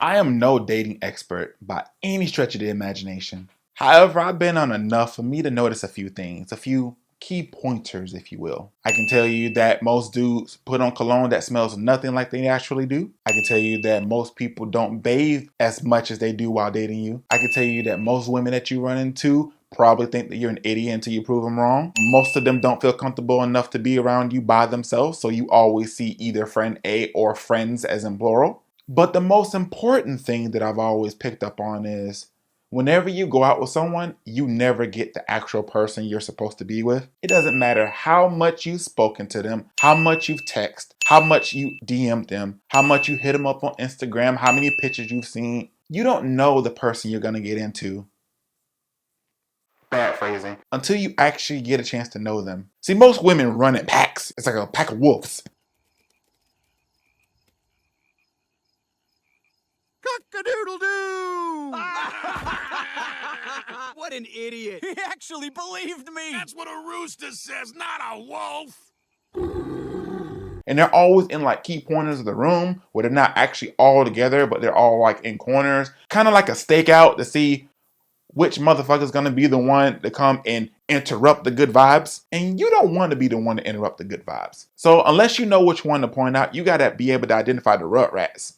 I am no dating expert by any stretch of the imagination. However, I've been on enough for me to notice a few things, a few key pointers, if you will. I can tell you that most dudes put on cologne that smells nothing like they naturally do. I can tell you that most people don't bathe as much as they do while dating you. I can tell you that most women that you run into probably think that you're an idiot until you prove them wrong. Most of them don't feel comfortable enough to be around you by themselves, so you always see either friend A or friends as in plural. But the most important thing that I've always picked up on is whenever you go out with someone, you never get the actual person you're supposed to be with. It doesn't matter how much you've spoken to them, how much you've texted, how much you DM'd them, how much you hit them up on Instagram, how many pictures you've seen. You don't know the person you're going to get into. Bad phrasing. Until you actually get a chance to know them. See, most women run in packs. It's like a pack of wolves. Cock-a-doodle-doo! What an idiot. He actually believed me. That's what a rooster says, not a wolf. And they're always in like key corners of the room where they're not actually all together, but they're all like in corners. Kind of like a stakeout to see which motherfucker's gonna be the one to come and interrupt the good vibes. And you don't want to be the one to interrupt the good vibes. So unless you know which one to point out, you gotta be able to identify the Rugrats.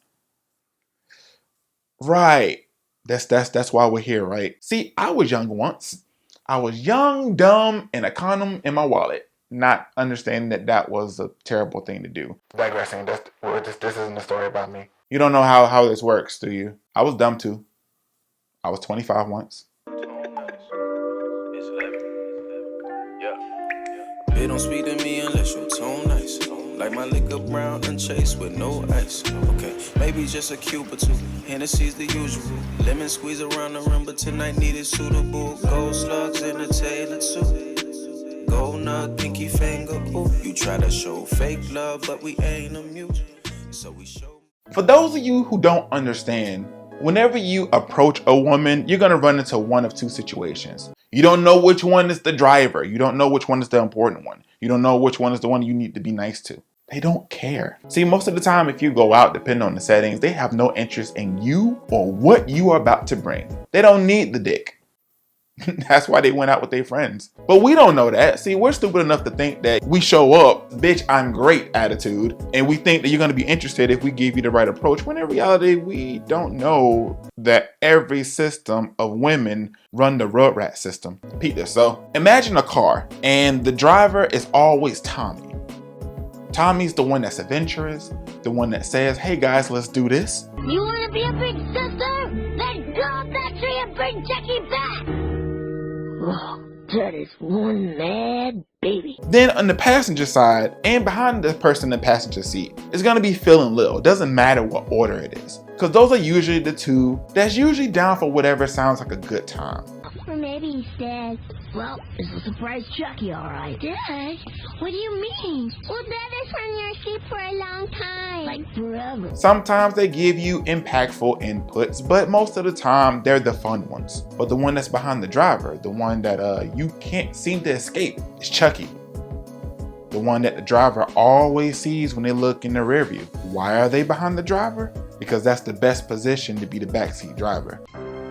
Right. That's why we're here, right? See, I was young once. I was young, dumb, and a condom in my wallet. Not understanding that that was a terrible thing to do. Digressing, this isn't a story about me. You don't know how this works, do you? I was dumb too. I was 25 once. It's Levin. Yeah. They don't speak to me unless your tone nice. Like my liquor brown and chased with no ice. Okay, maybe just a cube or two. Hennessy's the usual. Lemon squeeze around the rim, but tonight needed suitable. Gold slugs in a tailored suit. Gold nut, pinky finger. Ooh, you try to show fake love, but we ain't immune. So we show. For those of you who don't understand, whenever you approach a woman, you're gonna run into one of two situations. You don't know which one is the driver. You don't know which one is the important one. You don't know which one is the one you need to be nice to. They don't care. See, most of the time, if you go out, depending on the settings, they have no interest in you or what you are about to bring. They don't need the dick. That's why they went out with their friends. But we don't know that. See, we're stupid enough to think that we show up, bitch, I'm great attitude, and we think that you're gonna be interested if we give you the right approach, when in reality, we don't know that every system of women run the Rugrat system. Peep this. So imagine a car, and the driver is always Tommy. Tommy's the one that's adventurous, the one that says, hey guys, let's do this. You wanna be a big sister? Then go up that tree and bring Jackie back! Oh, that is one mad baby. Then on the passenger side and behind the person in the passenger seat is gonna be Phil and Lil. It doesn't matter what order it is, because those are usually the two that's usually down for whatever sounds like a good time. Or maybe he says, well, this will surprise Chucky, alright. Dad, what do you mean? Well, Dad is from your seat for a long time. Like forever. Sometimes they give you impactful inputs, but most of the time they're the fun ones. But the one that's behind the driver, the one that you can't seem to escape, is Chucky. The one that the driver always sees when they look in the rear view. Why are they behind the driver? Because that's the best position to be the backseat driver.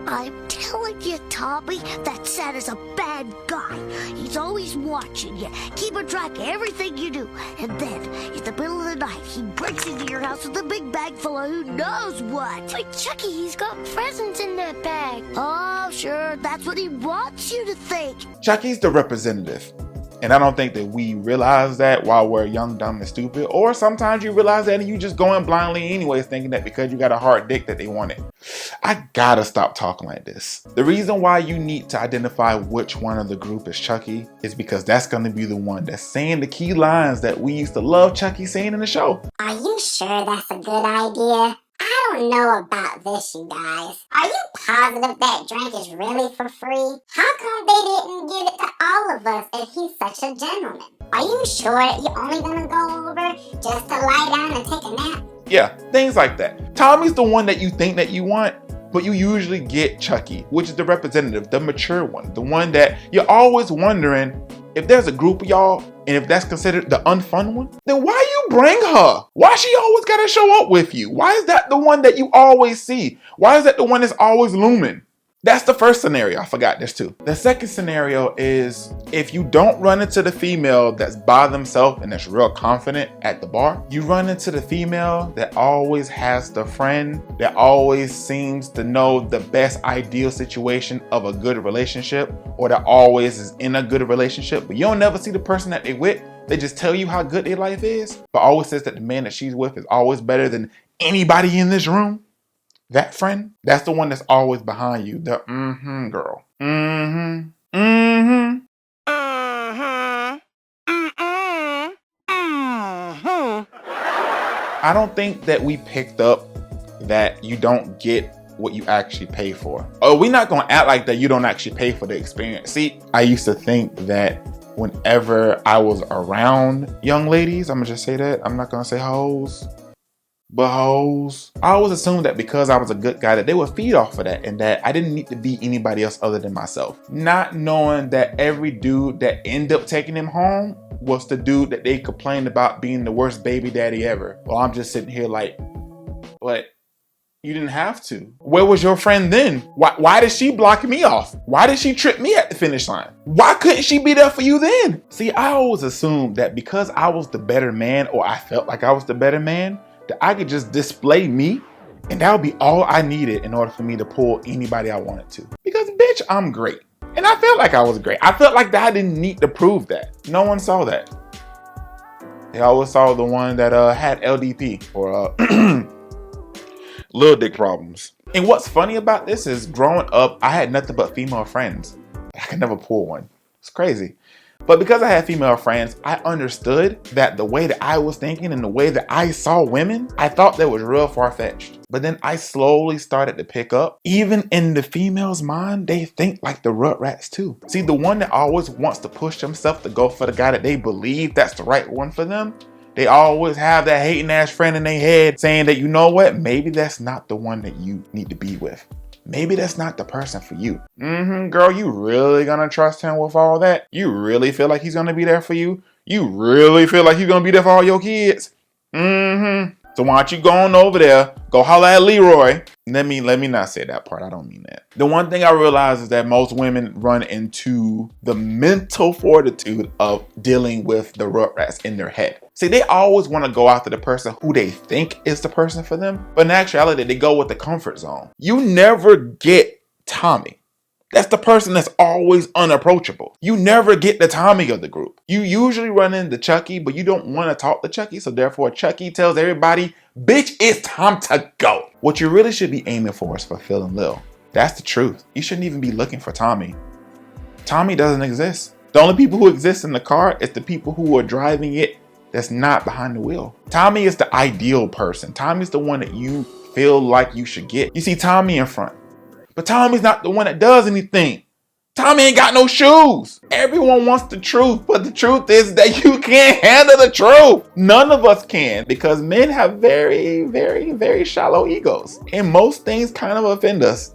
I'm telling you, Tommy, that Sad is a bad guy. He's always watching you, keeping track of everything you do. And then, in the middle of the night, he breaks into your house with a big bag full of who knows what. But Chucky, he's got presents in that bag. Oh, sure, that's what he wants you to think. Chucky's the representative. And I don't think that we realize that while we're young, dumb, and stupid. Or sometimes you realize that and you just go in blindly anyways, thinking that because you got a hard dick that they want it. I gotta stop talking like this. The reason why you need to identify which one of the group is Chucky is because that's gonna be the one that's saying the key lines that we used to love Chucky saying in the show. Are you sure that's a good idea? I don't know about this, you guys. Are you positive that drink is really for free? How come they didn't give it to all of us if he's such a gentleman? Are you sure you're only gonna go over just to lie down and take a nap? Yeah, things like that. Tommy's the one that you think that you want, but you usually get Chucky, which is the representative, the mature one, the one that you're always wondering if there's a group of y'all and if that's considered the unfun one, then why are you you bring her? Why she always gotta show up with you? Why is that the one that you always see? Why is that the one that's always looming? That's the first scenario. I forgot this too. The second scenario is if you don't run into the female that's by themselves and that's real confident at the bar, you run into the female that always has the friend that always seems to know the best ideal situation of a good relationship, or that always is in a good relationship, but you don't never see the person that they with. They just tell you how good their life is, but always says that the man that she's with is always better than anybody in this room. That friend, that's the one that's always behind you. The girl. I don't think that we picked up that you don't get what you actually pay for. Oh, we're not gonna act like that you don't actually pay for the experience. See, I used to think that whenever I was around young ladies, I'm gonna just say that, I'm not gonna say hoes, but hoes. I always assumed that because I was a good guy that they would feed off of that and that I didn't need to be anybody else other than myself. Not knowing that every dude that ended up taking them home was the dude that they complained about being the worst baby daddy ever. Well, I'm just sitting here like, what? You didn't have to. Where was your friend then? Why did she block me off? Why did she trip me at the finish line? Why couldn't she be there for you then? See, I always assumed that because I was the better man, or I felt like I was the better man, that I could just display me and that would be all I needed in order for me to pull anybody I wanted to. Because bitch, I'm great. And I felt like I was great. I felt like that I didn't need to prove that. No one saw that. They always saw the one that had LDP or little dick problems. And what's funny about this is growing up, I had nothing but female friends. I could never pull one. It's crazy. But because I had female friends, I understood that the way that I was thinking and the way that I saw women, I thought that was real far-fetched. But then I slowly started to pick up, even in the female's mind, they think like the Rugrats too. See, the one that always wants to push themselves to go for the guy that they believe that's the right one for them, they always have that hating ass friend in their head saying that, you know what, maybe that's not the one that you need to be with. Maybe that's not the person for you. Girl, you really gonna trust him with all that? You really feel like he's gonna be there for you? You really feel like he's gonna be there for all your kids? So why don't you go on over there, go holler at Leroy. Let me not say that part. I don't mean that. The one thing I realize is that most women run into the mental fortitude of dealing with the Rugrats in their head. See, they always want to go after the person who they think is the person for them, but in actuality, they go with the comfort zone. You never get Tommy. That's the person that's always unapproachable. You never get the Tommy of the group. You usually run into Chucky, but you don't want to talk to Chucky, so therefore Chucky tells everybody, bitch, it's time to go. What you really should be aiming for is for Phil and Lil. That's the truth. You shouldn't even be looking for Tommy. Tommy doesn't exist. The only people who exist in the car is the people who are driving it that's not behind the wheel. Tommy is the ideal person. Tommy's the one that you feel like you should get. You see Tommy in front. But Tommy's not the one that does anything. Tommy ain't got no shoes. Everyone wants the truth, but the truth is that you can't handle the truth. None of us can, because men have very, very, very shallow egos. And most things kind of offend us.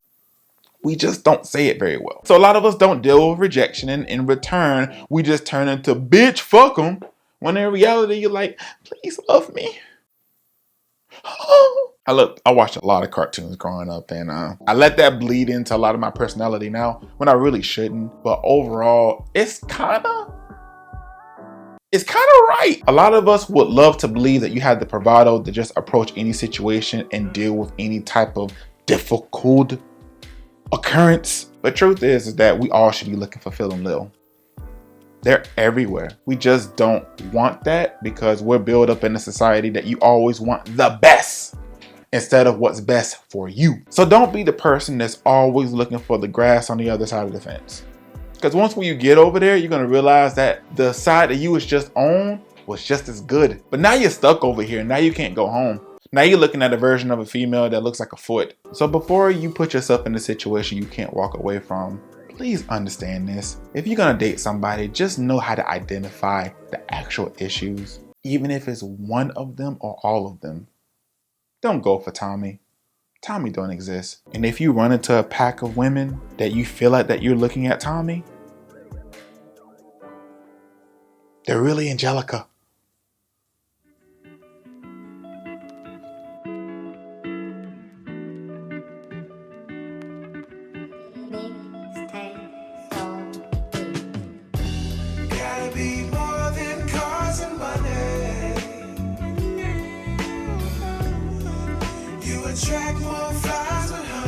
We just don't say it very well. So a lot of us don't deal with rejection, and in return, we just turn into bitch, fuck them. When in reality, you're like, please love me. I watched a lot of cartoons growing up, and I let that bleed into a lot of my personality now when I really shouldn't. But overall, it's kind of right. A lot of us would love to believe that you have the bravado to just approach any situation and deal with any type of difficult occurrence. But truth is that we all should be looking for Phil and Lil. They're everywhere. We just don't want that because we're built up in a society that you always want the best instead of what's best for you. So don't be the person that's always looking for the grass on the other side of the fence. Because once when you get over there, you're going to realize that the side that you was just on was just as good. But now you're stuck over here. Now you can't go home. Now you're looking at a version of a female that looks like a foot. So before you put yourself in a situation you can't walk away from, please understand this. If you're going to date somebody, just know how to identify the actual issues, even if it's one of them or all of them. Don't go for Tommy. Tommy don't exist. And if you run into a pack of women that you feel like that you're looking at Tommy, they're really Angelica. gotta be more than cars and money. You attract more flies with honey.